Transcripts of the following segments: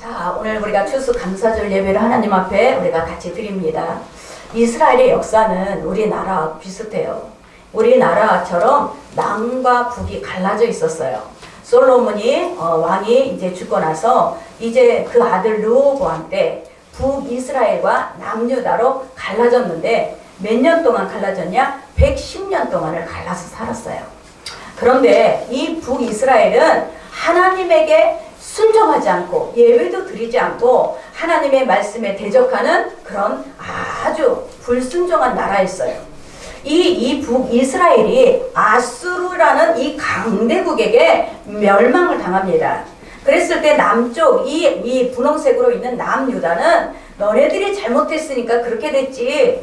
자, 오늘 우리가 추수감사절 예배를 하나님 앞에 우리가 같이 드립니다. 이스라엘의 역사는 우리나라와 비슷해요. 우리나라처럼 남과 북이 갈라져 있었어요. 솔로몬이 왕이 이제 죽고 나서 이제 그 아들 르호보암 때 북이스라엘과 남유다로 갈라졌는데 몇 년 동안 갈라졌냐? 110년 동안을 갈라서 살았어요. 그런데 이 북이스라엘은 하나님에게 순종하지 않고 예배도 드리지 않고 하나님의 말씀에 대적하는 그런 아주 불순종한 나라였어요. 이 북이스라엘이 아수르라는 이 강대국에게 멸망을 당합니다. 그랬을 때 남쪽 이 분홍색으로 있는 남유다는 너네들이 잘못했으니까 그렇게 됐지,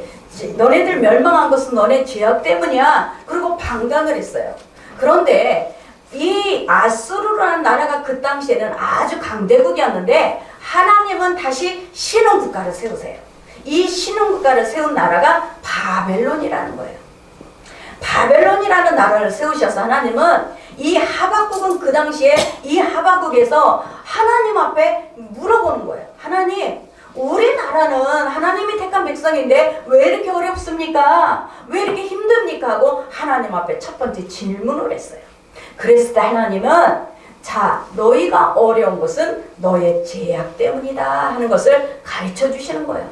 너네들 멸망한 것은 너네 죄악 때문이야, 그리고 방관을 했어요. 그런데 이 아수르라는 나라가 그 당시에는 아주 강대국이었는데 하나님은 다시 신흥 국가를 세우세요. 이 신흥 국가를 세운 나라가 바벨론이라는 거예요. 바벨론이라는 나라를 세우셔서 하나님은 이 하박국은 그 당시에 이 하박국에서 하나님 앞에 물어보는 거예요. 하나님, 우리나라는 하나님이 택한 백성인데 왜 이렇게 어렵습니까? 왜 이렇게 힘듭니까? 하고 하나님 앞에 첫 번째 질문을 했어요. 그랬을 때 하나님은 자, 너희가 어려운 것은 너의 죄악 때문이다 하는 것을 가르쳐 주시는 거예요.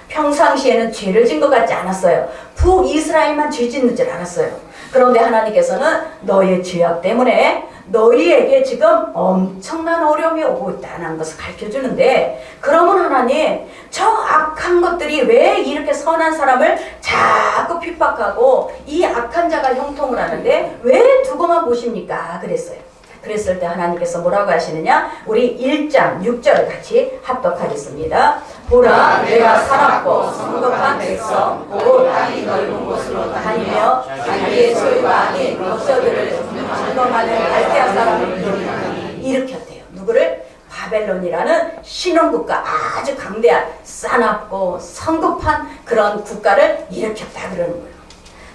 평상시에는 죄를 진 것 같지 않았어요. 북이스라엘만 죄 짓는 줄 알았어요. 그런데 하나님께서는 너의 죄악 때문에 너희에게 지금 엄청난 어려움이 오고 있다는 것을 가르쳐 주는데, 그러면 하나님, 저 악한 것들이 왜 이렇게 선한 사람을 자꾸 핍박하고 이 악한 자가 형통을 하는데 왜 두고만 보십니까? 그랬어요. 그랬을 때 하나님께서 뭐라고 하시느냐? 우리 1장 6절을 같이 합독하겠습니다. 보라, 내가 살았고 성급한 백성 곧 땅이 넓은 곳으로 다니며 자기의 소유가 아닌 목소들을 점검하는 갈대아 사람을 일으켰대요. 누구를? 바벨론이라는 신흥국가, 아주 강대한 싸납고 성급한 그런 국가를 일으켰다 그러는 거예요.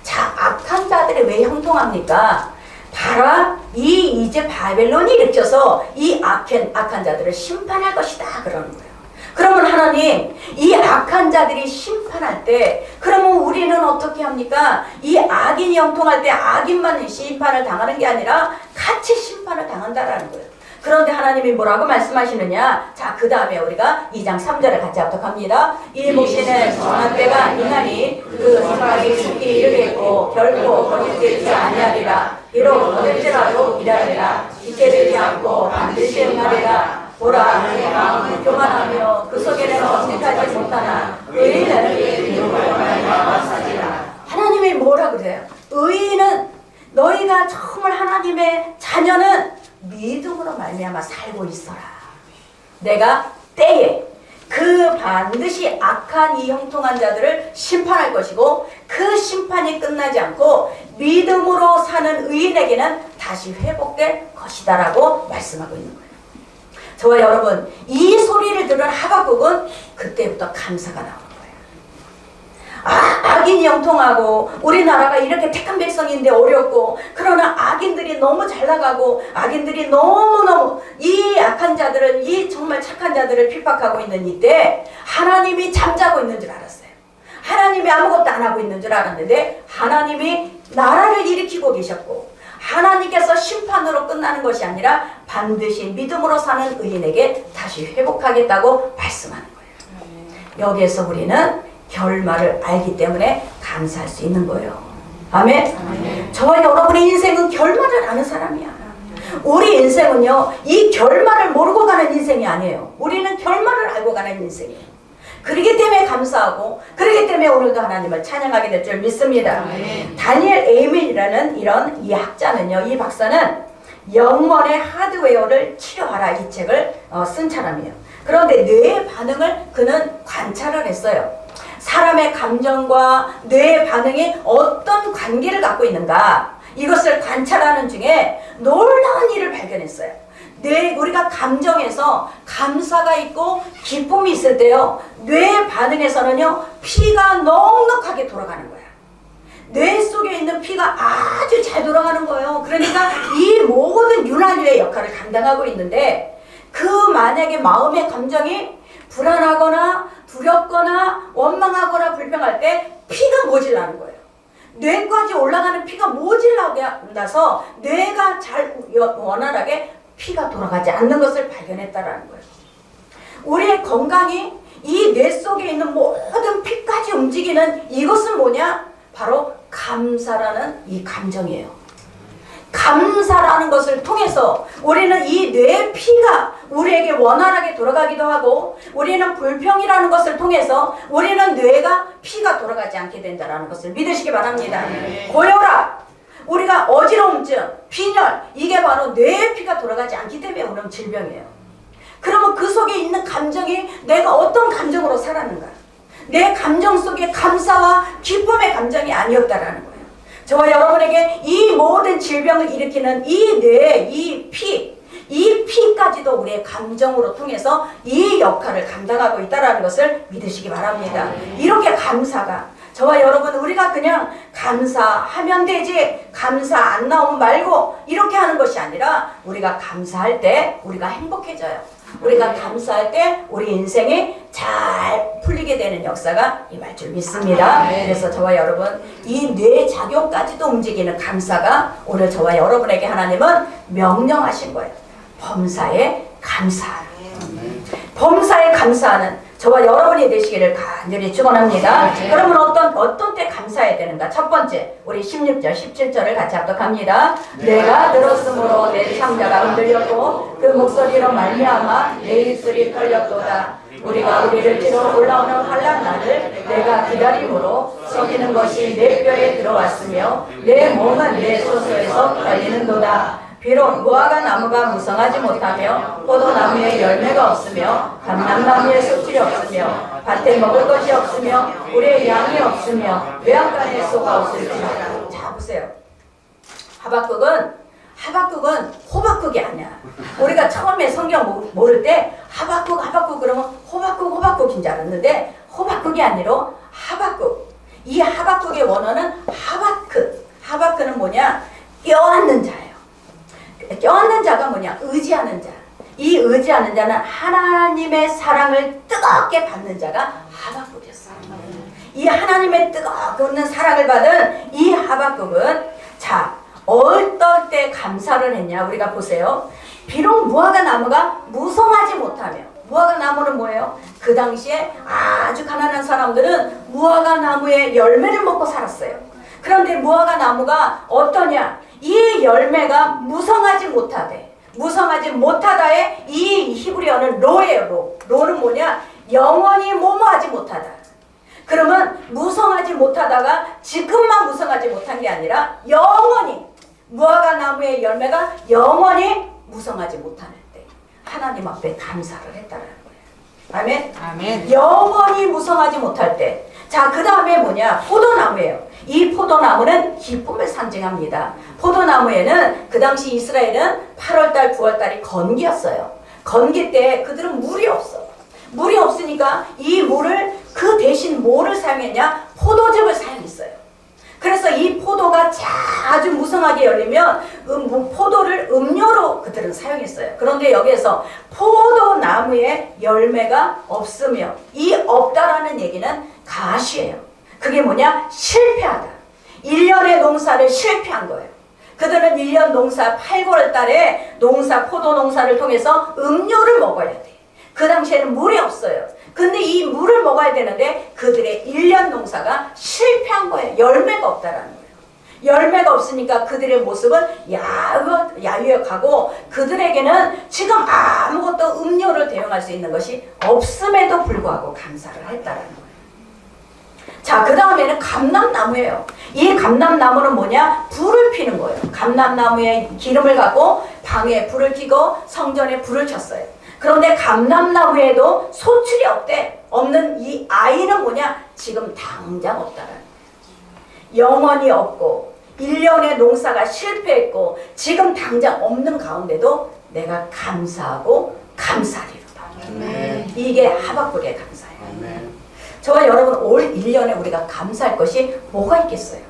자, 악한 자들이 왜 형통합니까? 바로 이제 바벨론이 일으켜서 이 악한 자들을 심판할 것이다 그러는 거예요. 그러면 하나님, 이 악한 자들이 심판할 때 그러면 우리는 어떻게 합니까? 이 악인이 형통할 때 악인만 심판을 당하는 게 아니라 같이 심판을 당한다라는 거예요. 그런데 하나님이 뭐라고 말씀하시느냐? 자, 그 다음에 우리가 2장 3절을 같이 합독합니다. 이 몫에는 정한 때가 있나니 그 생각이 죽기 이르겠고 결코 거짓되지 아니하리라. 비록 거듭지라도 기다리라. 잊게 되지 않고 반드시 응하리라. 보라, 내 마음은 교만하며 그 속에는 정직하지 못하나 의인은 믿음으로 말미암아. 하나님이 뭐라 그래요? 의인은, 너희가 정말 하나님의 자녀는 믿음으로 말미암아 살고 있어라. 내가 때에 그 반드시 악한 이 형통한 자들을 심판할 것이고 그 심판이 끝나지 않고 믿음으로 사는 의인에게는 다시 회복될 것이다 라고 말씀하고 있는 거예요. 저와 여러분, 이 소리를 들은 하박국은 그때부터 감사가 나오는 거예요. 악인이 형통하고 우리나라가 이렇게 택한 백성인데 어렵고, 그러나 악인들이 너무 잘 나가고 악인들이 너무너무 이 악한 자들을, 이 정말 착한 자들을 핍박하고 있는 이때 하나님이 잠자고 있는 줄 알았어요. 하나님이 아무것도 안 하고 있는 줄 알았는데 하나님이 나라를 일으키고 계셨고 하나님께서 심판으로 끝나는 것이 아니라 반드시 믿음으로 사는 의인에게 다시 회복하겠다고 말씀하는 거예요. 여기에서 우리는 결말을 알기 때문에 감사할 수 있는 거예요. 아멘? 아멘. 저와 여러분의 인생은 결말을 아는 사람이야. 우리 인생은요, 이 결말을 모르고 가는 인생이 아니에요. 우리는 결말을 알고 가는 인생이에요. 그러기 때문에 감사하고, 그러기 때문에 오늘도 하나님을 찬양하게 될 줄 믿습니다. 아멘. 다니엘 에이민이라는 이 학자는요, 이 박사는 영혼의 하드웨어를 치료하라 이 책을 쓴 사람이에요. 그런데 뇌의 반응을 그는 관찰을 했어요. 사람의 감정과 뇌의 반응이 어떤 관계를 갖고 있는가, 이것을 관찰하는 중에 놀라운 일을 발견했어요. 우리가 감정에서 감사가 있고 기쁨이 있을 때요, 뇌 반응에서는요 피가 넉넉하게 돌아가는 거야. 뇌 속에 있는 피가 아주 잘 돌아가는 거예요. 그러니까 이 모든 윤활유의 역할을 감당하고 있는데 그 만약에 마음의 감정이 불안하거나 두렵거나 원망하거나 불평할 때 피가 모질라는 거예요. 뇌까지 올라가는 피가 모질라게 나서 뇌가 잘 원활하게 피가 돌아가지 않는 것을 발견했다라는 거예요. 우리의 건강이 이 뇌 속에 있는 모든 피까지 움직이는 이것은 뭐냐? 바로 감사라는 이 감정이에요. 감사라는 것을 통해서 우리는 이 뇌의 피가 우리에게 원활하게 돌아가기도 하고, 우리는 불평이라는 것을 통해서 우리는 뇌가 피가 돌아가지 않게 된다는 것을 믿으시기 바랍니다. 고혈압, 우리가 어지러움증, 빈혈, 이게 바로 뇌의 피가 돌아가지 않기 때문에 오는 질병이에요. 그러면 그 속에 있는 감정이 내가 어떤 감정으로 살았는가? 내 감정 속에 감사와 기쁨의 감정이 아니었다라는 거예요. 저와 여러분에게 이 모든 질병을 일으키는 이 뇌, 이 피까지도 우리의 감정으로 통해서 이 역할을 감당하고 있다는 것을 믿으시기 바랍니다. 이렇게 감사가, 저와 여러분, 우리가 그냥 감사하면 되지, 감사 안 나오면 말고 이렇게 하는 것이 아니라, 우리가 감사할 때 우리가 행복해져요. 우리가 감사할 때 우리 인생이 잘 풀리게 되는 역사가 임할 줄 믿습니다. 그래서 저와 여러분, 이 뇌 작용까지도 움직이는 감사가 오늘 저와 여러분에게 하나님은 명령하신 거예요. 범사에 감사하라. 범사에 감사하는 저와 여러분이 되시기를 간절히 축원합니다. 그러면 어떤 때 감사해야 되는가? 첫 번째, 우리 16절, 17절을 같이 합독합니다. 내가 들었으므로 내 창자가 흔들렸고 그 목소리로 말미암아 내 입술이 떨렸도다. 우리가 우리를 치러 올라오는 환난 날을 내가 기다림으로 썩이는 것이 내 뼈에 들어왔으며 내 몸은 내 소소에서 떨리는도다. 비록 무화과 나무가 무성하지 못하며 포도나무에 열매가 없으며 감람나무에 수출이 없으며 밭에 먹을 것이 없으며 우리의 양이 없으며 외양간에 소가 없을지라도. 자, 보세요. 하박국은 호박국이 아니야. 우리가 처음에 성경 모를 때 하박국 그러면 호박국인 줄 알았는데, 호박국이 아니라 하박국. 이 하박국의 원어는 하바크는 뭐냐? 껴안는 자예요. 껴안는 자가 뭐냐? 의지하는 자. 이 의지하는 자는 하나님의 사랑을 뜨겁게 받는 자가 하박국이었어요. 이 하나님의 뜨거운 사랑을 받은 이 하박국은, 자, 어떨 때 감사를 했냐? 우리가 보세요. 비록 무화과 나무가 무성하지 못하며, 무화과 나무는 뭐예요? 그 당시에 아주 가난한 사람들은 무화과 나무의 열매를 먹고 살았어요. 그런데 무화과 나무가 어떠냐? 이 열매가 무성하지 못하다의 이 히브리어는 로예요. 로는 뭐냐? 영원히 뭐뭐하지 못하다. 그러면 무성하지 못하다가 지금만 무성하지 못한 게 아니라 영원히, 무화과 나무의 열매가 영원히 무성하지 못하는 때 하나님 앞에 감사를 했다는 거예요. 아멘? 영원히 무성하지 못할 때. 자, 그 다음에 뭐냐? 포도나무예요. 이 포도나무는 기쁨을 상징합니다. 포도나무에는 그 당시 이스라엘은 8월달, 9월달이 건기였어요. 건기 때 그들은 물이 없어. 물이 없으니까 이 물을, 그 대신 뭐를 사용했냐? 포도즙을 사용했어요. 그래서 이 포도가 아주 무성하게 열리면 포도를 음료로 그들은 사용했어요. 그런데 여기에서 포도나무에 열매가 없으며, 이 없다라는 얘기는 가시예요. 그게 뭐냐? 실패하다. 1년의 농사를 실패한 거예요. 그들은 1년 농사 8, 9월 달에 포도 농사를 통해서 음료를 먹어야 돼. 그 당시에는 물이 없어요. 근데 이 물을 먹어야 되는데 그들의 1년 농사가 실패한 거예요. 열매가 없다라는 거예요. 열매가 없으니까 그들의 모습은 야유하고 그들에게는 지금 아무것도 음료를 대용할 수 있는 것이 없음에도 불구하고 감사를 했다라는 거예요. 자, 그 다음에는 감람나무예요. 이 감람나무는 뭐냐? 불을 피는 거예요. 감람나무에 기름을 갖고 방에 불을 켜고 성전에 불을 켰어요. 그런데 감람나무에도 소출이 없는 이 아이는 뭐냐? 지금 당장 없다라는 거예요. 영원히 없고 1년의 농사가 실패했고 지금 당장 없는 가운데도 내가 감사하고 감사리로다. 이게 하박국의 감사예요. 저와 여러분, 올 1년에 우리가 감사할 것이 뭐가 있겠어요?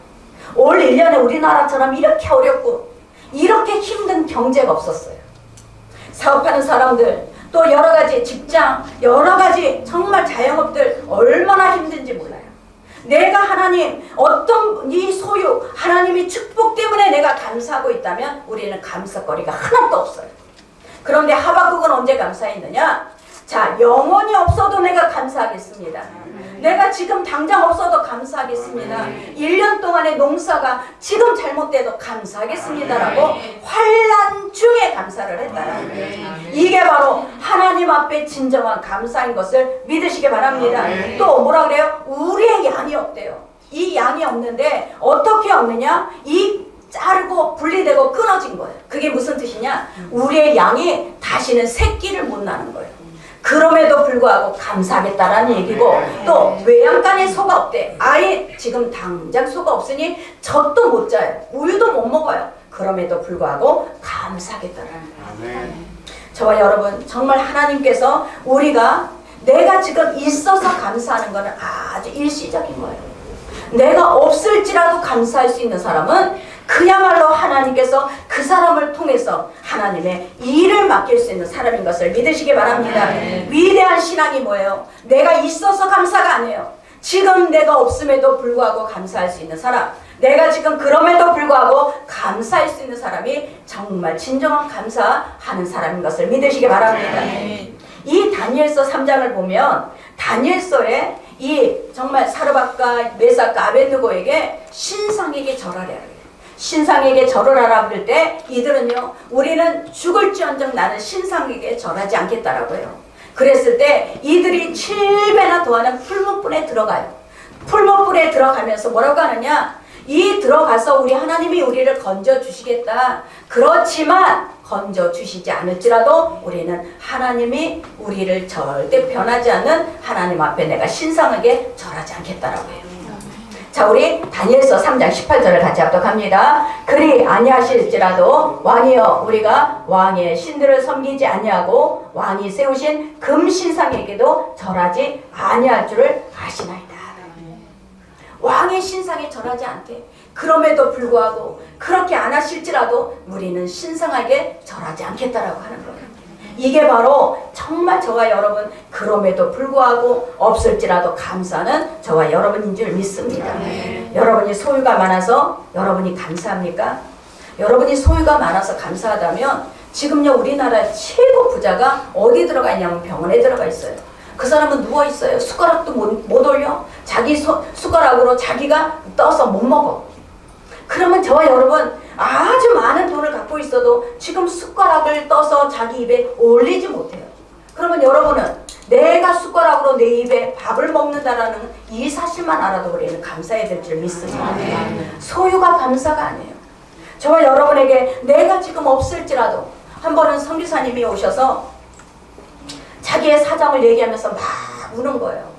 올 1년에 우리나라처럼 이렇게 어렵고 이렇게 힘든 경제가 없었어요. 사업하는 사람들, 또 여러 가지 직장, 여러 가지 정말 자영업들 얼마나 힘든지 몰라요. 내가 하나님 어떤 이 소유, 하나님의 축복 때문에 내가 감사하고 있다면 우리는 감사거리가 하나도 없어요. 그런데 하박국은 언제 감사했느냐? 자, 영원히 없어도 내가 감사하겠습니다. 내가 지금 당장 없어도 감사하겠습니다. 1년 동안의 농사가 지금 잘못돼도 감사하겠습니다라고 환난 중에 감사를 했다라는 거예요. 이게 바로 하나님 앞에 진정한 감사인 것을 믿으시기 바랍니다. 또 뭐라 그래요? 우리의 양이 없대요. 이 양이 없는데 어떻게 없느냐? 이 자르고 분리되고 끊어진 거예요. 그게 무슨 뜻이냐? 우리의 양이 다시는 새끼를 못 낳는 거예요. 그럼에도 불구하고 감사하겠다라는 얘기고, 또 외양간에 소가 없대. 아예 지금 당장 소가 없으니 젖도 못 자요. 우유도 못 먹어요. 그럼에도 불구하고 감사하겠다라는 거예요. 저와 여러분, 정말 하나님께서 우리가 내가 지금 있어서 감사하는 것은 아주 일시적인 거예요. 내가 없을지라도 감사할 수 있는 사람은 그야말로 하나님께서 그 사람을 통해서 하나님의 일을 맡길 수 있는 사람인 것을 믿으시기 바랍니다. 위대한 신앙이 뭐예요? 내가 있어서 감사가 아니에요. 지금 내가 없음에도 불구하고 감사할 수 있는 사람, 내가 지금 그럼에도 불구하고 감사할 수 있는 사람이 정말 진정한 감사하는 사람인 것을 믿으시기 바랍니다. 이 다니엘서 3장을 보면 다니엘서에 이 정말 사르밧과 메삭과 아벳느고에게 신상에게 절하래요. 신상에게 절을 하라 그럴 때 이들은요, 우리는 죽을지언정 나는 신상에게 절하지 않겠다라고 해요. 그랬을 때 이들이 7배나 더하는 풀무불에 들어가요. 풀무불에 들어가면서 뭐라고 하느냐? 이 들어가서 우리 하나님이 우리를 건져주시겠다. 그렇지만 건져주시지 않을지라도 우리는 하나님이 우리를 절대 변하지 않는 하나님 앞에 내가 신상에게 절하지 않겠다라고 해요. 자, 우리 다니엘서 3장 18절을 같이 합독합니다. 그리 아니하실지라도 왕이여 우리가 왕의 신들을 섬기지 아니하고 왕이 세우신 금신상에게도 절하지 아니할 줄을 아시나이다. 왕의 신상에 절하지 않대. 그럼에도 불구하고 그렇게 안 하실지라도 우리는 신상에게 절하지 않겠다라고 하는 거예요. 이게 바로 정말 저와 여러분 그럼에도 불구하고 없을지라도 감사하는 저와 여러분인 줄 믿습니다. 여러분이 소유가 많아서 여러분이 감사합니까? 여러분이 소유가 많아서 감사하다면 지금요 우리나라 최고 부자가 어디 들어가 있냐면 병원에 들어가 있어요. 그 사람은 누워 있어요. 숟가락도 못 올려. 자기 숟가락으로 자기가 떠서 못 먹어. 그러면 저와 여러분 아주 많은 돈을 갖고 있어도 지금 숟가락을 떠서 자기 입에 올리지 못해요. 그러면 여러분은 내가 숟가락으로 내 입에 밥을 먹는다라는 이 사실만 알아도 우리는 감사해야 될 줄 믿습니다. 소유가 감사가 아니에요. 저와 여러분에게 내가 지금 없을지라도 한 번은 선교사님이 오셔서 자기의 사정을 얘기하면서 막 우는 거예요.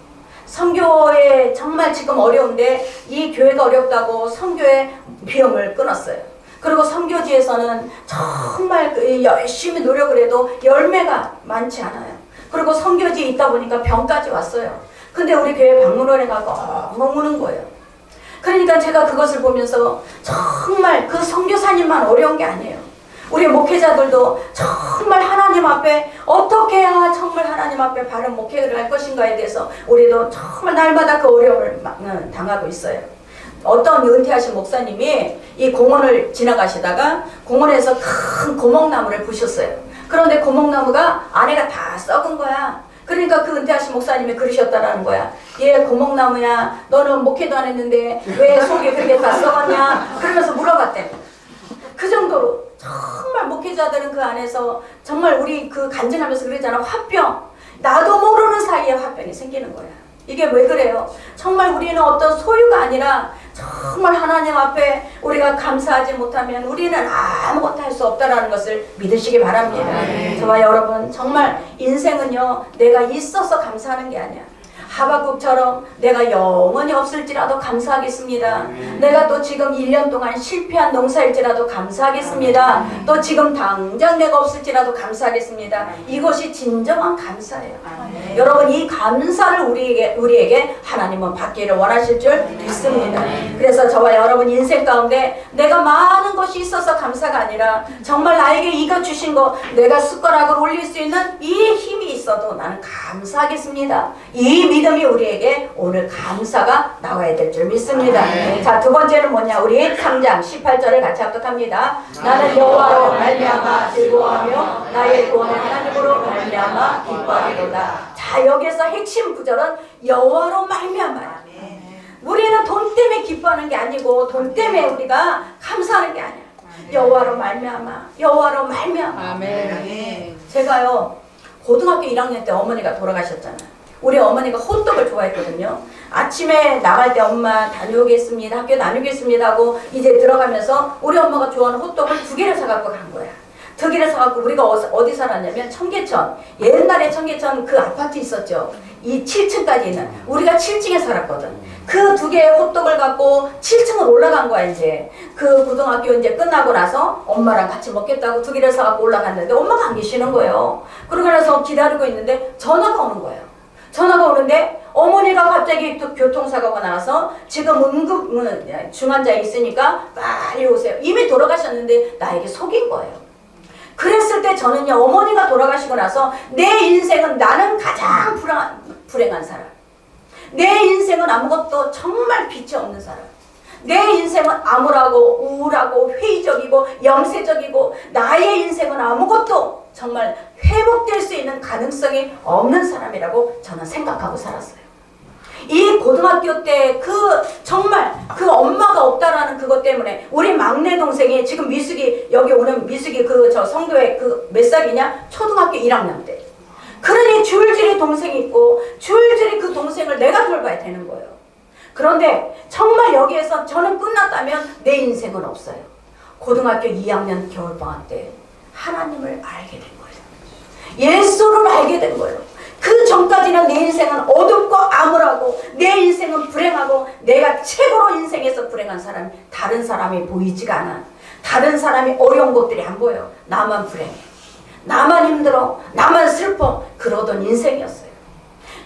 선교에 정말 지금 어려운데 이 교회가 어렵다고 선교의 비용을 끊었어요. 그리고 선교지에서는 정말 열심히 노력을 해도 열매가 많지 않아요. 그리고 선교지에 있다 보니까 병까지 왔어요. 근데 우리 교회 방문원에 가고 엉엉 우는 거예요. 그러니까 제가 그것을 보면서 정말 그 선교사님만 어려운 게 아니에요. 우리 목회자들도 정말 하나님 앞에 어떻게 해야 정말 하나님 앞에 바른 목회를 할 것인가에 대해서 우리도 정말 날마다 그 어려움을 당하고 있어요. 어떤 은퇴하신 목사님이 이 공원을 지나가시다가 공원에서 큰 고목나무를 부셨어요. 그런데 고목나무가 안에가 다 썩은 거야. 그러니까 그 은퇴하신 목사님이 그러셨다라는 거야. 얘 고목나무야, 너는 목회도 안 했는데 왜 속이 그렇게 다 썩었냐? 그러면서 물어봤대. 그 정도로 정말 목회자들은 그 안에서 정말 우리 그 간증하면서 그러잖아. 화병. 나도 모르는 사이에 화병이 생기는 거야. 이게 왜 그래요? 정말 우리는 어떤 소유가 아니라 정말 하나님 앞에 우리가 감사하지 못하면 우리는 아무것도 할 수 없다라는 것을 믿으시기 바랍니다. 저와 여러분 정말 인생은요 내가 있어서 감사하는 게 아니야. 하박국처럼 내가 영원히 없을지라도 감사하겠습니다. 내가 또 지금 1년 동안 실패한 농사일지라도 감사하겠습니다. 또 지금 당장 내가 없을지라도 감사하겠습니다. 이것이 진정한 감사예요. 여러분, 이 감사를 우리에게 하나님은 받기를 원하실 줄 믿습니다. 그래서 저와 여러분 인생 가운데 내가 많은 것이 있어서 감사가 아니라 정말 나에게 이거 주신 거, 내가 숟가락을 올릴 수 있는 이 힘이 있어도 나는 감사하겠습니다. 이 믿음이 우리에게 오늘 감사가 나와야 될 줄 믿습니다. 자, 두 번째는 뭐냐? 우리 3장 18절을 같이 합독합니다. 나는 여호와로 말미암아 즐거워하며 나의 구원의 하나님으로 말미암아 기뻐하리로다. 자, 여기에서 핵심 구절은 여호와로 말미암아야. 우리는 돈 때문에 기뻐하는 게 아니고 돈 때문에 우리가 감사하는 게 아니야. 여호와로 말미암아, 여호와로 말미암아. 아멘. 제가요 고등학교 1학년 때 어머니가 돌아가셨잖아요. 우리 어머니가 호떡을 좋아했거든요. 아침에 나갈 때 엄마 다녀오겠습니다, 학교 다녀오겠습니다 하고 이제 들어가면서 우리 엄마가 좋아하는 호떡을 2개를 사갖고 간 거야. 2개를 사갖고 우리가 어디 살았냐면 청계천, 옛날에 청계천 그 아파트 있었죠. 이 7층까지 있는, 우리가 7층에 살았거든. 그 2개의 호떡을 갖고 7층을 올라간 거야. 이제 그 고등학교 이제 끝나고 나서 엄마랑 같이 먹겠다고 2개를 사갖고 올라갔는데 엄마가 안 계시는 거예요. 그러고 나서 기다리고 있는데 전화가 오는 거예요. 전화가 오는데 어머니가 갑자기 또 교통사고가 나서 지금 응급 중환자에 있으니까 빨리 오세요. 이미 돌아가셨는데 나에게 속인 거예요. 그랬을 때 저는요, 어머니가 돌아가시고 나서 내 인생은 나는 가장 불행한 사람, 내 인생은 아무것도 정말 빛이 없는 사람, 내 인생은 암울하고 우울하고 회의적이고 염세적이고 나의 인생은 아무것도 정말 회복될 수 있는 가능성이 없는 사람이라고 저는 생각하고 살았어요. 이 고등학교 때 정말 그 엄마가 없다라는 그것 때문에 우리 막내 동생이 지금 미숙이, 여기 오는 미숙이 저 성도의 몇 살이냐? 초등학교 1학년 때. 그러니 줄줄이 동생이 있고 줄줄이 그 동생을 내가 돌봐야 되는 거예요. 그런데 정말 여기에서 저는 끝났다면 내 인생은 없어요. 고등학교 2학년 겨울방학 때 하나님을 알게 된 거예요. 예수를 알게 된 거예요. 그 전까지는 내 인생은 어둡고 암울하고 내 인생은 불행하고 내가 최고로 인생에서 불행한 사람이 다른 사람이 보이지가 않아. 다른 사람이 어려운 것들이 안 보여. 나만 불행해. 나만 힘들어. 나만 슬퍼. 그러던 인생이었어요.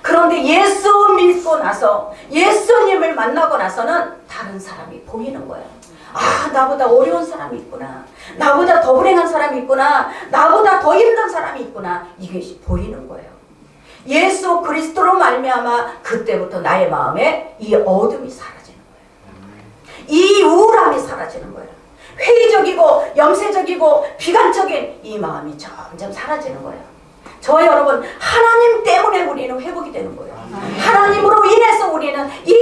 그런데 예수 믿고 나서 예수님을 만나고 나서는 다른 사람이 보이는 거예요. 아, 나보다 어려운 사람이 있구나. 나보다 더 불행한 사람이 있구나. 나보다 더 힘든 사람이 있구나. 이게 보이는 거예요. 예수 그리스도로 말미암아 그때부터 나의 마음에 이 어둠이 사라지는 거예요. 이 우울함이 사라지는 거예요. 회의적이고 염세적이고 비관적인 이 마음이 점점 사라지는 거예요. 저와 여러분, 하나님 때문에 우리는 회복이 되는 거예요. 하나님으로 인해서 우리는 이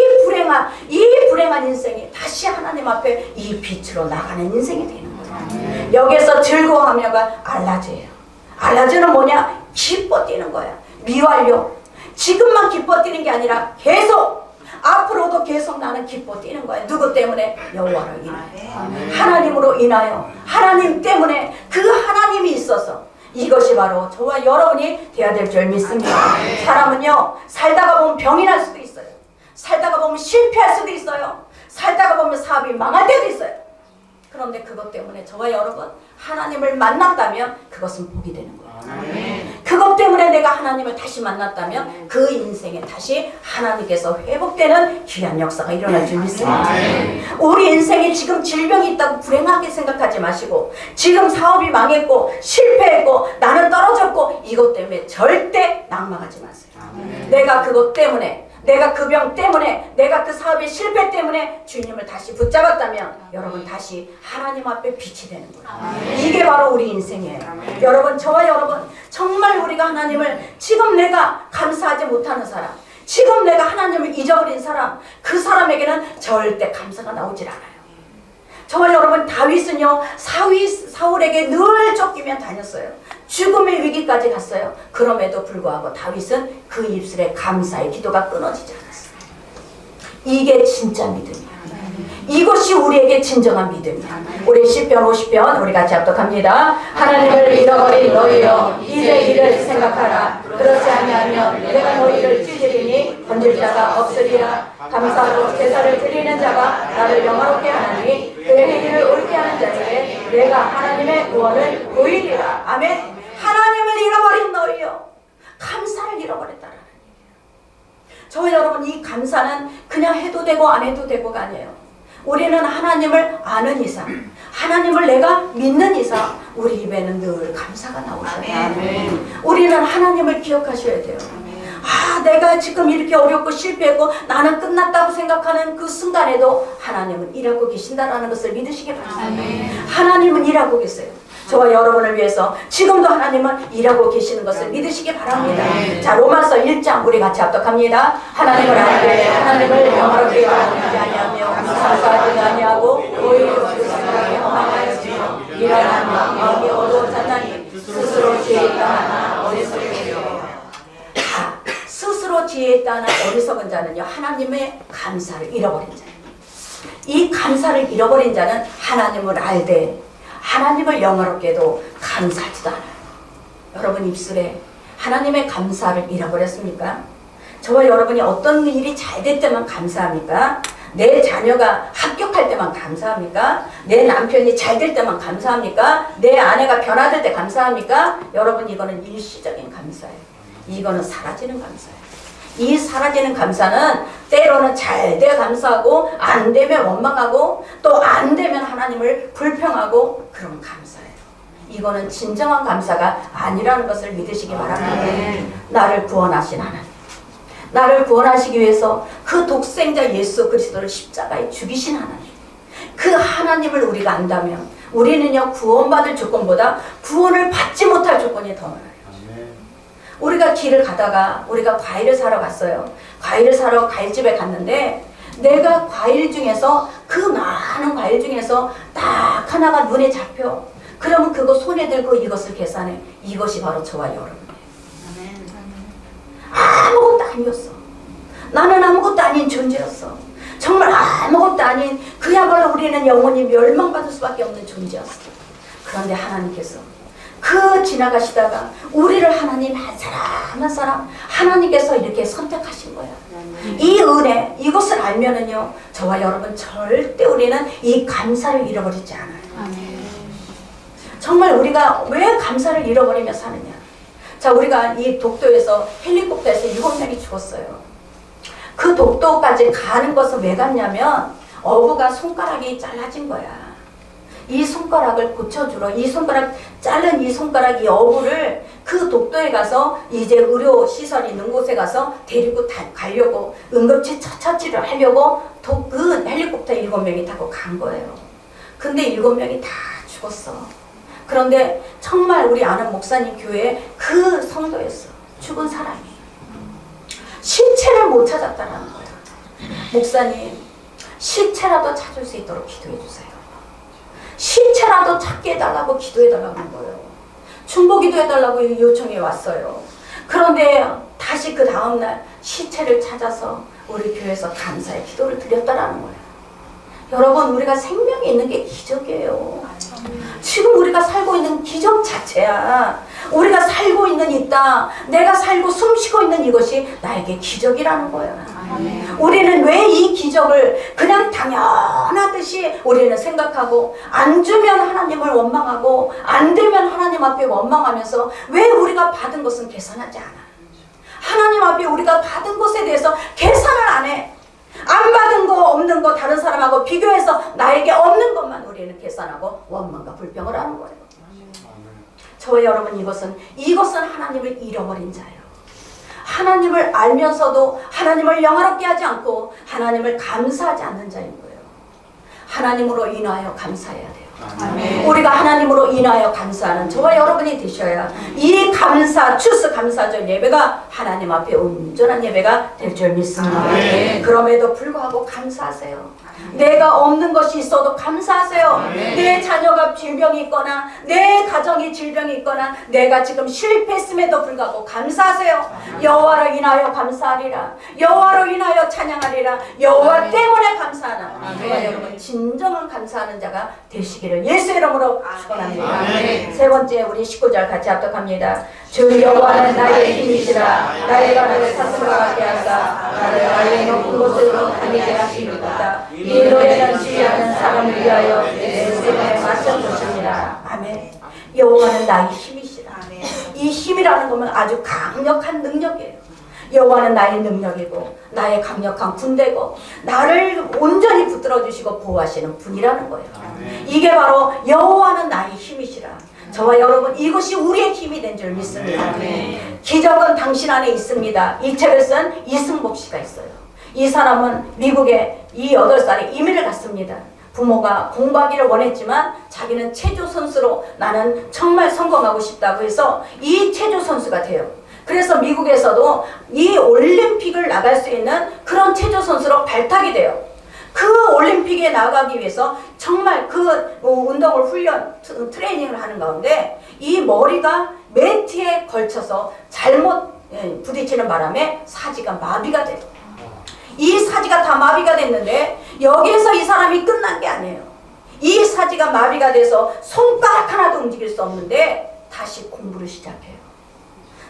불행한 인생이 다시 하나님 앞에 이 빛으로 나가는 인생이 되는 거예요. 여기에서 즐거워하며가 알라즈예요. 알라즈는 뭐냐? 기뻐 뛰는 거야. 미완료. 지금만 기뻐 뛰는 게 아니라 계속 앞으로도 계속 나는 기뻐 뛰는 거야. 누구 때문에? 여호와로 인하여. 하나님으로 인하여. 하나님 때문에 그 하나님이 있어서 이것이 바로 저와 여러분이 되어야 될 줄 믿습니다. 사람은요, 살다가 보면 병이 날 수도 있어요. 살다가 보면 실패할 수도 있어요. 살다가 보면 사업이 망할 때도 있어요. 그런데 그것 때문에 저와 여러분 하나님을 만났다면 그것은 복이 되는 거예요. 그것 때문에 내가 하나님을 다시 만났다면 그 인생에 다시 하나님께서 회복되는 귀한 역사가 일어날 줄 믿습니다. 우리 인생에 지금 질병이 있다고 불행하게 생각하지 마시고, 지금 사업이 망했고 실패했고 나는 떨어졌고 이것 때문에 절대 낙망하지 마세요. 내가 그것 때문에, 내가 그 병 때문에, 내가 그 사업의 실패 때문에 주님을 다시 붙잡았다면 여러분 다시 하나님 앞에 빛이 되는 거예요. 이게 바로 우리 인생이에요. 여러분, 저와 여러분 정말 우리가 하나님을, 지금 내가 감사하지 못하는 사람, 지금 내가 하나님을 잊어버린 사람, 그 사람에게는 절대 감사가 나오질 않아요. 저와 여러분, 다윗은요 사울에게 늘 쫓기며 다녔어요. 죽음의 위기까지 갔어요. 그럼에도 불구하고 다윗은 그 입술에 감사의 기도가 끊어지지 않았어요. 이게 진짜 믿음이야. 이것이 우리에게 진정한 믿음이야. 우리 시편 50편 우리 같이 합독합니다. 하나님을 잃어버린 너희여 이제 이를 생각하라. 그렇지 아니하면 내가 너희를 찢으리니 건질 자가 없으리라. 감사로 제사를 드리는 자가 나를 영화롭게 하나니 그의 행위를 옳게 하는 자에게 내가 하나님의 구원을 보이리라. 아멘. 하나님을 잃어버린 너희요, 감사를 잃어버렸다라는 얘기예요. 저 여러분, 이 감사는 그냥 해도 되고 안 해도 되고가 아니에요. 우리는 하나님을 아는 이상, 하나님을 내가 믿는 이상 우리 입에는 늘 감사가 나오셔야 돼요. 우리는 하나님을 기억하셔야 돼요. 내가 지금 이렇게 어렵고 실패했고 나는 끝났다고 생각하는 그 순간에도 하나님은 일하고 계신다라는 것을 믿으시기 바랍니다. 하나님은 일하고 계세요. 저와 여러분을 위해서 지금도 하나님은 일하고 계시는 것을 믿으시기 바랍니다. 자, 로마서 1장 우리 같이 합독합니다. 하나님을 알되 하나님을 영화롭게 하지 아니하며 감사하지 아니하고 오히려 그 생각에 허망하였으며 일하는 마음이 어두워졌나니 스스로 지혜 있다 하나 어리석으리요. 스스로 지혜 있다 하나 어리석은 자는요, 하나님의 감사를 잃어버린 자예요. 이 감사를 잃어버린 자는 하나님을 알되 하나님을 영화롭게도 감사하지도 않아요. 여러분 입술에 하나님의 감사를 잃어버렸습니까? 저와 여러분이 어떤 일이 잘 될 때만 감사합니까? 내 자녀가 합격할 때만 감사합니까? 내 남편이 잘 될 때만 감사합니까? 내 아내가 변화될 때 감사합니까? 여러분, 이거는 일시적인 감사예요. 이거는 사라지는 감사예요. 이 사라지는 감사는 때로는 잘 돼 감사하고 안 되면 원망하고 또 안 되면 하나님을 불평하고 그런 감사예요. 이거는 진정한 감사가 아니라는 것을 믿으시기 바랍니다. 나를 구원하신 하나님, 나를 구원하시기 위해서 그 독생자 예수 그리스도를 십자가에 죽이신 하나님, 그 하나님을 우리가 안다면 우리는요, 구원받을 조건보다 구원을 받지 못할 조건이 더 많아요. 우리가 길을 가다가 우리가 과일을 사러 갔어요. 과일을 사러 과일집에 갔는데 내가 과일 중에서, 그 많은 과일 중에서 딱 하나가 눈에 잡혀. 그러면 그거 손에 들고 이것을 계산해. 이것이 바로 저와 여러분이에요. 아무것도 아니었어. 나는 아무것도 아닌 존재였어. 정말 아무것도 아닌, 그야말로 우리는 영원히 멸망받을 수밖에 없는 존재였어. 그런데 하나님께서 그 지나가시다가 우리를 하나님 한 사람 한 사람 하나님께서 이렇게 선택하신 거예요. 이 은혜, 이것을 알면은요, 저와 여러분 절대 우리는 이 감사를 잃어버리지 않아요. 정말 우리가 왜 감사를 잃어버리며 사느냐. 자, 우리가 이 독도에서 헬리콥터에서 7명이 죽었어요. 그 독도까지 가는 것은 왜 갔냐면 어부가 손가락이 잘라진 거야. 이 손가락을 고쳐주러, 이 손가락 자른 이 손가락, 이 어부를 그 독도에 가서 이제 의료시설 있는 곳에 가서 데리고 가려고, 응급치 처치를 하려고 그 헬리콥터 7명이 타고 간 거예요. 근데 7명이 다 죽었어. 그런데 정말 우리 아는 목사님 교회에 그 성도였어. 죽은 사람이. 시체를 못 찾았다는 거예요. 목사님, 시체라도 찾을 수 있도록 기도해 주세요. 시체라도 찾게 해달라고 기도해달라고 하는 거예요. 중보 기도해달라고 요청이 왔어요. 그런데 다시 그 다음날 시체를 찾아서 우리 교회에서 감사의 기도를 드렸다라는 거예요. 여러분, 우리가 생명이 있는 게 기적이에요. 지금 우리가 살고 있는 기적 자체야. 우리가 살고 있는 있다, 내가 살고 숨쉬고 있는 이것이 나에게 기적이라는 거야. 우리는 왜 이 기적을 그냥 당연하듯이 우리는 생각하고, 안 주면 하나님을 원망하고 안 되면 하나님 앞에 원망하면서 왜 우리가 받은 것은 계산하지 않아? 하나님 앞에 우리가 받은 것에 대해서 계산을 안 해. 안 받은 거, 없는 거 다른 사람하고 비교해서 나에게 없는 것만 우리는 계산하고 원망과 불평을 하는 거예요. 저와 여러분, 이것은 하나님을 잃어버린 자예요. 하나님을 알면서도 하나님을 영화롭게 하지 않고 하나님을 감사하지 않는 자인 거예요. 하나님으로 인하여 감사해야 돼요. 아멘. 우리가 하나님으로 인하여 감사하는 저와 여러분이 되셔야 이 감사, 추수 감사절 예배가 하나님 앞에 온전한 예배가 될 줄 믿습니다. 아멘. 그럼에도 불구하고 감사하세요. 내가 없는 것이 있어도 감사하세요. 아멘. 내 자녀가 질병이 있거나 내 가정이 질병이 있거나 내가 지금 실패했음에도 불구하고 감사하세요. 여호와로 인하여 감사하리라. 여호와로 인하여 찬양하리라. 여호와 때문에 감사하나. 저와 여러분, 진정한 감사하는 자가 되시길 되시기를 예수의 이름으로 축원합니다. 아멘. 세 번째 우리 19절 같이 합독합니다. 주 여호와는 나의 힘이시라. 나의 발을 사슴과 같게 하사 나를 나의 높은 곳으로 다니게 하시리로다. 이 노래는 주의하는 사람을 위하여 내 생에 맞춰 주십니다. 아멘. 여호와는 나의 힘이시라. 이 힘이라는 것은 아주 강력한 능력이에요. 여호와는 나의 능력이고 나의 강력한 군대고 나를 온전히 붙들어 주시고 보호하시는 분이라는 거예요. 이게 바로 여호와는 나의 힘이시라. 저와 여러분 이것이 우리의 힘이 된 줄 믿습니다. 기적은 당신 안에 있습니다. 이 책을 쓴 이승복 씨가 있어요. 이 사람은 미국에 8살에 이민을 갔습니다. 부모가 공부하기를 원했지만 자기는 체조 선수로 나는 정말 성공하고 싶다고 해서 이 체조 선수가 돼요. 그래서 미국에서도 이 올림픽을 나갈 수 있는 그런 체조 선수로 발탁이 돼요. 그 올림픽에 나가기 위해서 정말 그 운동을 트레이닝을 하는 가운데 이 머리가 매트에 걸쳐서 잘못 부딪히는 바람에 사지가 마비가 돼요. 이 사지가 다 마비가 됐는데 여기에서 이 사람이 끝난 게 아니에요. 이 사지가 마비가 돼서 손가락 하나도 움직일 수 없는데 다시 공부를 시작해요.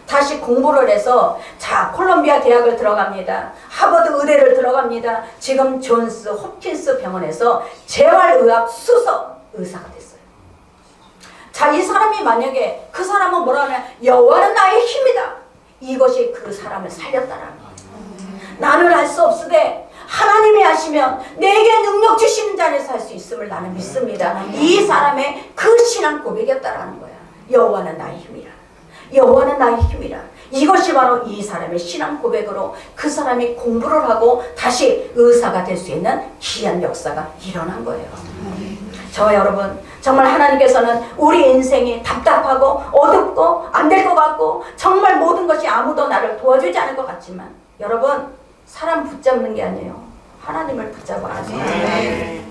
다시 공부를 해서 자 콜롬비아 대학을 들어갑니다. 하버드 의대를 들어갑니다. 지금 존스 홉킨스 병원에서 재활의학 수석 의사가 됐어요. 자, 이 사람이 만약에 그 사람은 뭐라 하냐, 여호와는 나의 힘이다. 이것이 그 사람을 살렸다라는 거예요. 나는 할 수 없으되 하나님이 하시면 내게 능력 주시는 자리에서 할 수 있음을 나는 믿습니다. 이 사람의 그 신앙 고백이었다라는 거야. 여호와는 나의 힘이라. 여호와는 나의 힘이라. 이것이 바로 이 사람의 신앙 고백으로 그 사람이 공부를 하고 다시 의사가 될 수 있는 귀한 역사가 일어난 거예요. 저와 여러분, 정말 하나님께서는 우리 인생이 답답하고 어둡고 안 될 것 같고 정말 모든 것이 아무도 나를 도와주지 않을 것 같지만 여러분, 사람 붙잡는 게 아니에요. 하나님을 붙잡아야 돼요.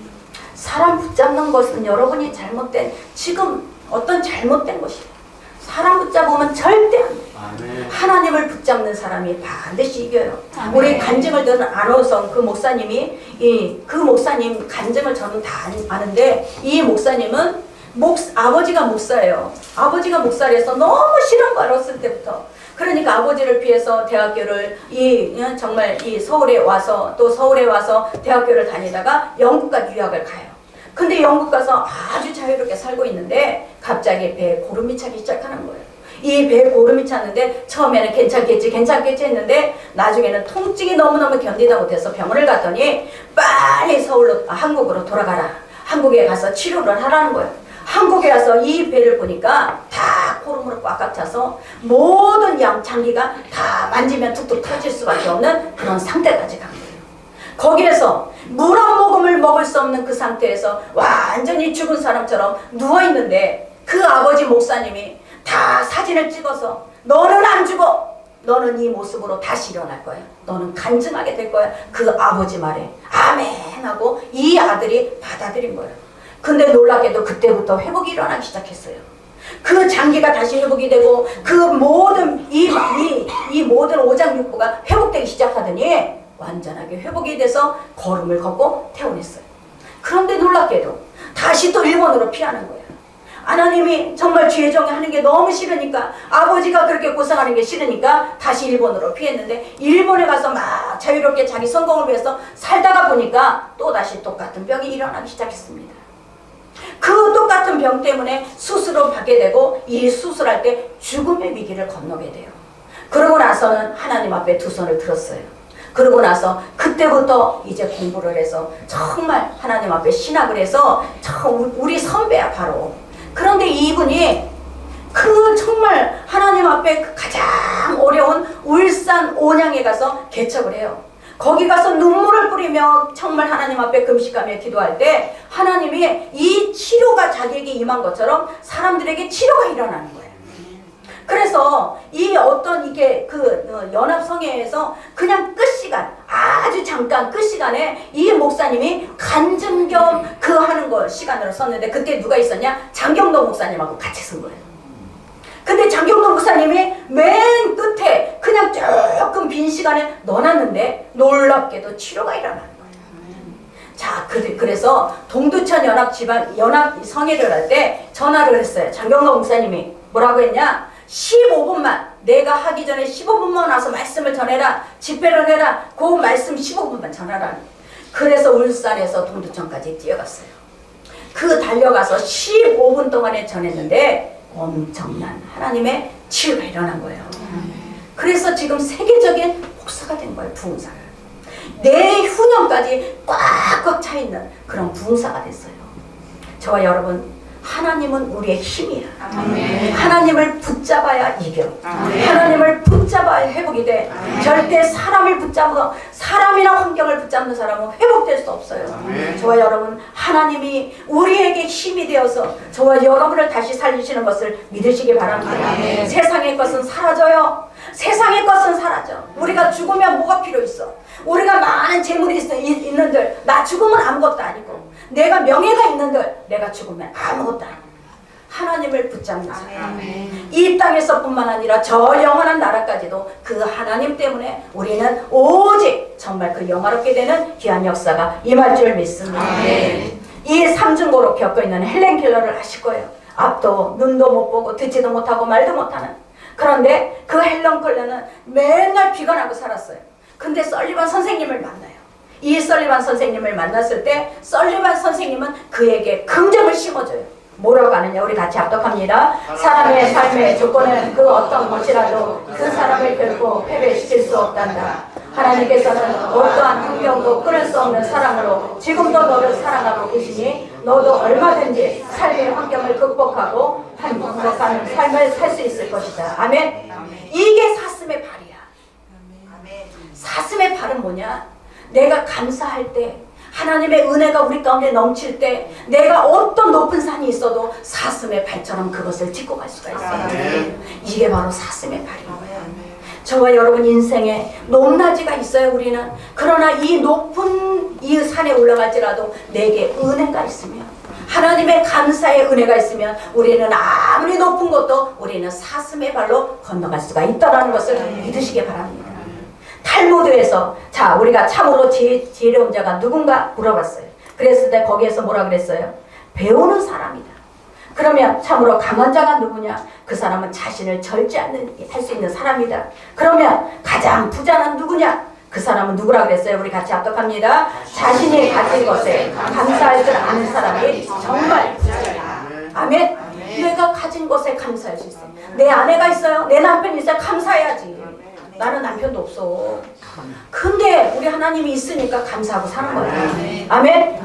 사람 붙잡는 것은 여러분이 잘못된, 지금 어떤 잘못된 것이에요. 사람 붙잡으면 절대 안 돼요. 하나님을 붙잡는 사람이 반드시 이겨요. 우리 간증을 듣는 안호성 그 목사님이 그 목사님 간증을 저는 다 아는데 이 목사님은 아버지가 목사예요. 아버지가 목사라서 너무 싫은 거 어렸을 때부터. 그러니까 아버지를 피해서 대학교를 정말 서울에 와서 또 서울에 와서 대학교를 다니다가 영국과 유학을 가요. 근데 영국 가서 아주 자유롭게 살고 있는데 갑자기 배에 고름이 차기 시작하는 거예요. 이 배에 고름이 찼는데 처음에는 괜찮겠지 했는데 나중에는 통증이 너무너무 견디다 못해서 병원을 갔더니 빨리 한국으로 돌아가라. 한국에 가서 치료를 하라는 거예요. 한국에 가서 이 배를 보니까 다 고름으로 꽉꽉 차서 모든 장기가 다 만지면 툭툭 터질 수밖에 없는 그런 상태까지 간 거예요. 거기에서 물 한 모금을 먹을 수 없는 그 상태에서 완전히 죽은 사람처럼 누워있는데 그 아버지 목사님이 다 사진을 찍어서 너는 안 죽어. 너는 이 모습으로 다시 일어날 거야. 너는 간증하게 될 거야. 그 아버지 말에 아멘 하고 이 아들이 받아들인 거예요. 근데 놀랍게도 그때부터 회복이 일어나기 시작했어요. 그 장기가 다시 회복이 되고 그 모든 이 모든 오장육부가 회복되기 시작하더니 완전하게 회복이 돼서 걸음을 걷고 퇴원했어요. 그런데 놀랍게도 다시 또 일본으로 피하는 거예요. 하나님이 정말 죄 정하는 게 너무 싫으니까, 아버지가 그렇게 고생하는 게 싫으니까 다시 일본으로 피했는데 일본에 가서 막 자유롭게 자기 성공을 위해서 살다가 보니까 또다시 똑같은 병이 일어나기 시작했습니다. 그 똑같은 병 때문에 수술을 받게 되고 이 수술할 때 죽음의 위기를 건너게 돼요. 그러고 나서는 하나님 앞에 두 손을 들었어요. 그러고 나서 그때부터 이제 공부를 해서 정말 하나님 앞에 신학을 해서 우리 선배야 바로. 그런데 이분이 그 정말 하나님 앞에 가장 어려운 울산 온양에 가서 개척을 해요. 거기 가서 눈물을 뿌리며 정말 하나님 앞에 금식하며 기도할 때 하나님이 이 치료가 자기에게 임한 것처럼 사람들에게 치료가 일어나는 거예요. 그래서 이게 연합성회에서 그냥 끝 시간, 아주 잠깐 끝 시간에 이 목사님이 간증 겸 하는 거 시간으로 썼는데 그때 누가 있었냐? 장경동 목사님하고 같이 쓴 거예요. 근데 장경동 목사님이 맨 끝에 그냥 조금 빈 시간에 넣어놨는데 놀랍게도 치료가 일어나는 거예요. 자, 그래서 동두천 연합 성회를 할 때 전화를 했어요. 장경건 목사님이 뭐라고 했냐? 15분만, 내가 하기 전에 15분만 와서 말씀을 전해라. 집회를 해라. 그 말씀 15분만 전하라. 그래서 울산에서 동두천까지 뛰어갔어요. 그 달려가서 15분 동안에 전했는데 엄청난 하나님의 치유가 일어난 거예요. 그래서 지금 세계적인 목사가 된 거예요. 부흥사가. 내후년까지 꽉꽉 차있는 그런 부흥사가 됐어요. 저와 여러분, 하나님은 우리의 힘이야. 아멘. 하나님을 붙잡아야 이겨. 아멘. 하나님을 붙잡아야 회복이 돼. 아멘. 절대 사람을 붙잡고 사람이나 환경을 붙잡는 사람은 회복될 수 없어요. 아멘. 저와 여러분, 하나님이 우리에게 힘이 되어서 저와 여러분을 다시 살리시는 것을 믿으시기 바랍니다. 아멘. 세상의 것은 사라져요. 세상의 것은 사라져. 우리가 죽으면 뭐가 필요 있어? 우리가 많은 재물이 있는들 나 죽으면 아무것도 아니고, 내가 명예가 있는들 내가 죽으면 아무것도 아니고, 하나님을 붙잡는 사람. 이 땅에서뿐만 아니라 저 영원한 나라까지도 그 하나님 때문에 우리는 오직 정말 그 영화롭게 되는 귀한 역사가 임할 줄 믿습니다. 이 삼중고로 겪고 있는 헬렌 켈러를 아실 거예요. 앞도 눈도 못 보고 듣지도 못하고 말도 못하는. 그런데 그 헬렌 켈러는 맨날 비관하고 살았어요. 근데 설리반 선생님을 만나요. 이 설리반 선생님을 만났을 때 설리반 선생님은 그에게 긍정을 심어줘요. 뭐라고 하느냐? 우리 같이 합독합니다. 사람의 삶의 조건은 그 어떤 것이라도 그 사람을 결코 패배시킬 수 없단다. 하나님께서는 어떠한 환경도 끊을 수 없는 사랑으로 지금도 너를 사랑하고 계시니 너도 얼마든지 삶의 환경을 극복하고 행복한 삶을 살 수 있을 것이다. 아멘. 이게 사슴의 발이야. 사슴의 발은 뭐냐? 내가 감사할 때, 하나님의 은혜가 우리 가운데 넘칠 때, 내가 어떤 높은 산이 있어도 사슴의 발처럼 그것을 짚고 갈 수가 있어요. 이게 바로 사슴의 발인 거예요. 저와 여러분 인생에 높낮이가 있어요. 우리는. 그러나 이 높은 이 산에 올라갈지라도 내게 은혜가 있으면, 하나님의 감사의 은혜가 있으면 우리는 아무리 높은 것도 우리는 사슴의 발로 건너갈 수가 있다는 것을 믿으시기 바랍니다. 탈무드에서 자, 우리가 참으로 지혜로운 자가 누군가 물어봤어요. 그랬을 때 거기에서 뭐라 그랬어요? 배우는 사람이다. 그러면 참으로 강한 자가 누구냐? 그 사람은 자신을 절제하는 할 수 있는 사람이다. 그러면 가장 부자는 누구냐? 그 사람은 누구라 그랬어요? 우리 같이 합독합니다. 자신이 가진 것에 감사할 줄 아는 사람이 정말 부자다. 아멘. 내가 가진 것에 감사할 수 있어요. 내 아내가 있어요. 내 남편이 있어요. 감사해야지. 나는 남편도 없어. 근데 우리 하나님이 있으니까 감사하고 사는 거예요. 아멘.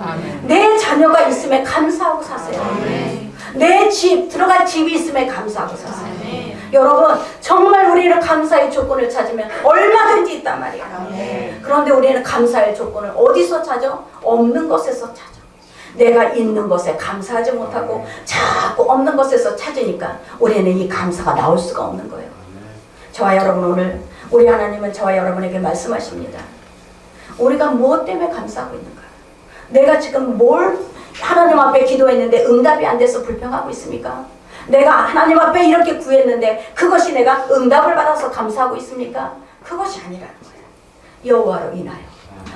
내 자녀가 있음에 감사하고 사세요. 내 집, 들어갈 집이 있음에 감사하고 사세요. 여러분, 정말 우리는 감사의 조건을 찾으면 얼마든지 있단 말이에요. 그런데 우리는 감사의 조건을 어디서 찾아? 없는 것에서 찾아. 내가 있는 것에 감사하지 못하고 자꾸 없는 것에서 찾으니까 우리는 이 감사가 나올 수가 없는 거예요. 저와 여러분, 오늘 우리 하나님은 저와 여러분에게 말씀하십니다. 우리가 무엇 때문에 감사하고 있는가? 내가 지금 뭘 하나님 앞에 기도했는데 응답이 안 돼서 불평하고 있습니까? 내가 하나님 앞에 이렇게 구했는데 그것이 내가 응답을 받아서 감사하고 있습니까? 그것이 아니라는 거예요. 여호와로 인하여,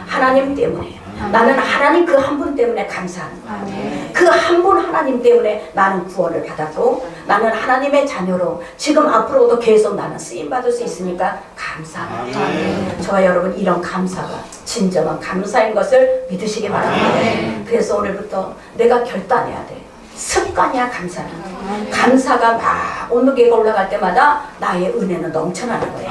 하나님 때문에, 나는 하나님 그 한 분 때문에 감사하는 거예요. 그 한 분 하나님 때문에 나는 구원을 받았고 나는 하나님의 자녀로 지금 앞으로도 계속 나는 쓰임받을 수 있으니까 감사합니다. 저와 여러분, 이런 감사가 진정한 감사인 것을 믿으시기 바랍니다. 그래서 오늘부터 내가 결단해야 돼. 습관이야, 감사는. 감사가 막 온도계가 올라갈 때마다 나의 은혜는 넘쳐나는 거예요.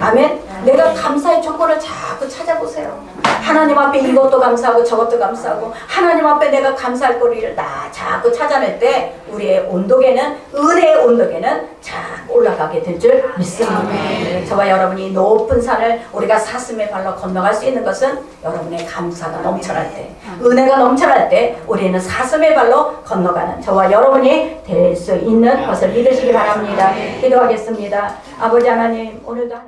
아멘. 내가 감사의 조건을 자꾸 찾아보세요. 하나님 앞에 이것도 감사하고 저것도 감사하고 하나님 앞에 내가 감사할 거리를 자꾸 찾아낼 때 우리의 온도계는, 은혜의 온도계는 자꾸 올라가게 될 줄 믿습니다. 저와 여러분이 높은 산을 우리가 사슴의 발로 건너갈 수 있는 것은 여러분의 감사가 넘쳐날 때, 은혜가 넘쳐날 때 우리는 사슴의 발로 건너가는 저와 여러분이 될 수 있는 것을 믿으시기 바랍니다. 기도하겠습니다. 아버지 하나님, 오늘도